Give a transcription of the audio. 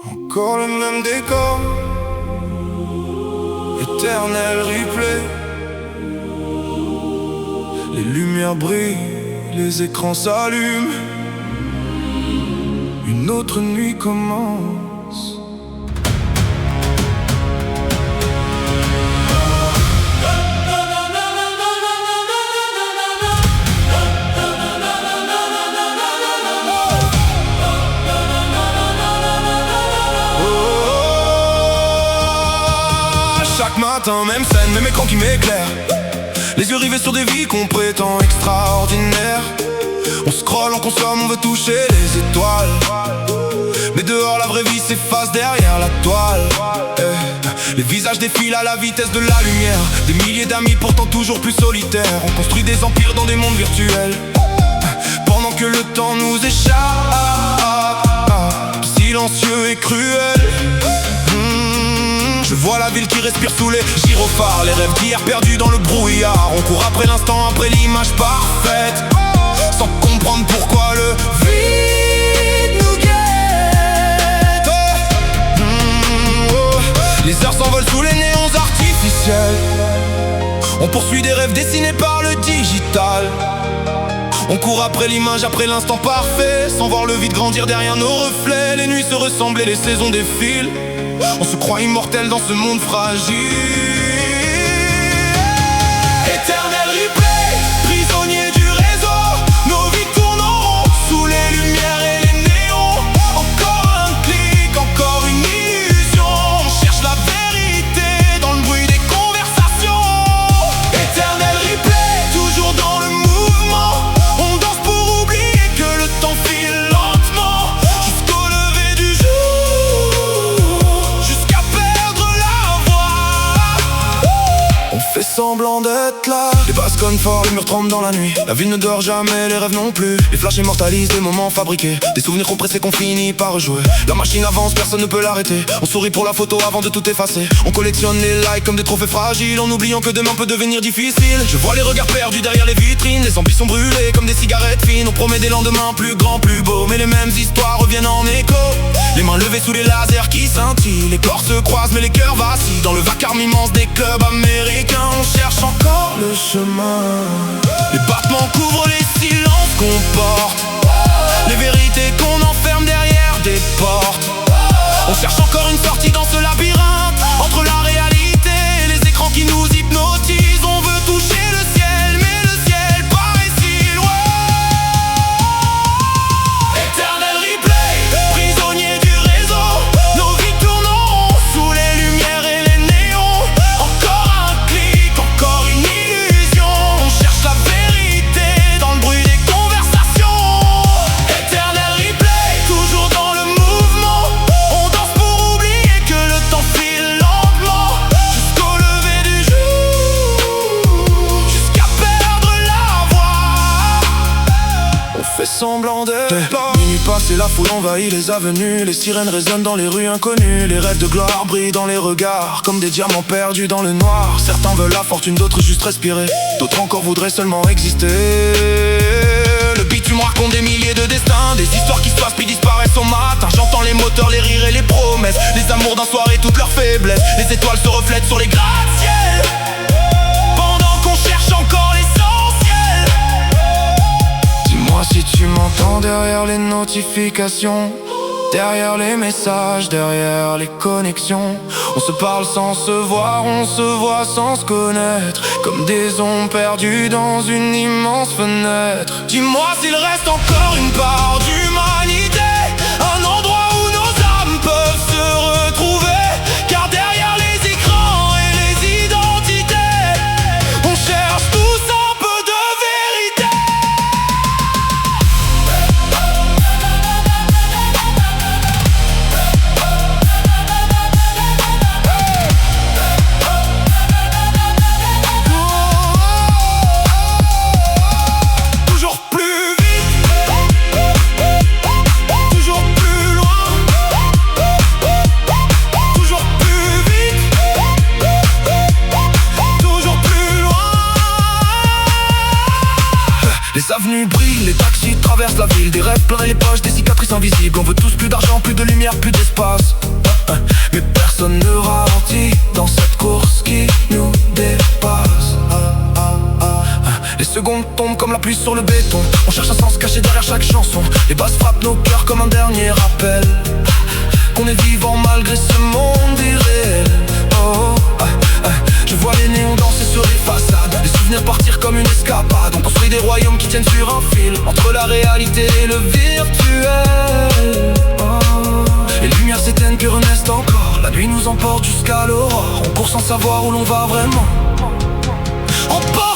Encore le même décor, éternel replay. Les lumières brillent, les écrans s'allument. Une autre nuit commence. Chaque matin, même scène, même écran qui m'éclaire. Les yeux rivés sur des vies qu'on prétend extraordinaires. On scrolle, on consomme, on veut toucher les étoiles. Mais dehors la vraie vie s'efface derrière la toile. Les visages défilent à la vitesse de la lumière. Des milliers d'amis pourtant toujours plus solitaires. On construit des empires dans des mondes virtuels, pendant que le temps nous échappe, silencieux et cruel. Je vois la ville qui respire sous les gyrophares. Les rêves d'hier perdus dans le brouillard. On court après l'instant, après l'image parfaite, sans comprendre pourquoi le vide nous guette. Les heures s'envolent sous les néons artificiels. On poursuit des rêves dessinés par le digital. On court après l'image, après l'instant parfait, sans voir le vide grandir derrière nos reflets. Les nuits se ressemblent et les saisons défilent. On se croit immortel dans ce monde fragile. Éternel replay, prisonnier du réseau. Nos vies tournent en rond sous les lumières et les néons. Encore un clic, encore une illusion. On cherche la vérité dans le bruit des conversations. Éternel replay, toujours dans le mouvement. On danse pour oublier que le temps file lentement, jusqu'au lever du jour. Fait semblant d'être là. Les basses connent fort, les murs tremblent dans la nuit. La ville ne dort jamais, les rêves non plus. Les flashs immortalisent des moments fabriqués, des souvenirs compressés qu'on finit par rejouer. La machine avance, personne ne peut l'arrêter. On sourit pour la photo avant de tout effacer. On collectionne les likes comme des trophées fragiles, en oubliant que demain peut devenir difficile. Je vois les regards perdus derrière les vitrines. Les ambitions brûlées comme des cigarettes fines. On promet des lendemains plus grands, plus beaux, mais les mêmes histoires reviennent en écho. Les mains levées sous les lasers qui scintillent. Les corps se croisent mais les cœurs vacillent. Dans le vacarme immense des clubs américains, on cherche encore le chemin. Les battements couvrent les silences qu'on porte, les vérités qu'on enferme derrière des portes. On cherche encore une sortie dans ce labyrinthe, entre la réalité et les écrans qui nous hypnotisent. On veut toucher le ciel, mais le ciel paraît si loin. Éternel replay, prisonnier du réseau. Nos vies tournent en rond sous les lumières et les néons. Encore un clic, encore une illusion. On cherche la vérité dans le bruit des conversations. Éternel replay, toujours dans le mouvement. On danse pour oublier que le temps file lentement, jusqu'au lever du jour, jusqu'à perdre la voix. On fait semblant d'être là. Minuit passé, la foule envahit les avenues. Les sirènes résonnent dans les rues inconnues. Les rêves de gloire brillent dans les regards, comme des diamants perdus dans le noir. Certains veulent la fortune, d'autres juste respirer. D'autres encore voudraient seulement exister. Le bitume raconte des milliers de destins, des histoires qui se passent puis disparaissent au matin. J'entends les moteurs, les rires et les promesses, les amours d'un soir et toutes leurs faiblesses. Les étoiles se reflètent sur les gratte-ciel, pendant qu'on cherche encore l'essentiel. Dis-moi si tu m'entends derrière les notifications, derrière les messages, derrière les connexions. On se parle sans se voir, on se voit sans se connaître, comme des ombres perdues dans une immense fenêtre. Dis-moi s'il reste encore une part d'humanité, un endroit où nos âmes peuvent se retrouver. Car derrière les écrans et les identités, on cherche tous un peu de vérité. Toujours plus vite, toujours plus loin, toujours plus vite, toujours plus loin. Les avenues brillent, les taxis traverse la ville, des rêves plein les poches, des cicatrices invisibles. On veut tous plus d'argent, plus de lumière, plus d'espace. Mais personne ne ralentit dans cette course qui nous dépasse. Les secondes tombent comme la pluie sur le béton. On cherche un sens caché derrière chaque chanson. Les basses frappent nos cœurs comme un dernier rappel qu'on est vivant malgré ce monde irréel. Je vois les néons danser sur les façades, les souvenirs partir comme une escapade. On construit des royaumes qui tiennent sur un fil, entre la réalité et le virtuel. Les lumières s'éteignent puis renaissent encore. La nuit nous emporte jusqu'à l'aurore. On court sans savoir où l'on va vraiment. On part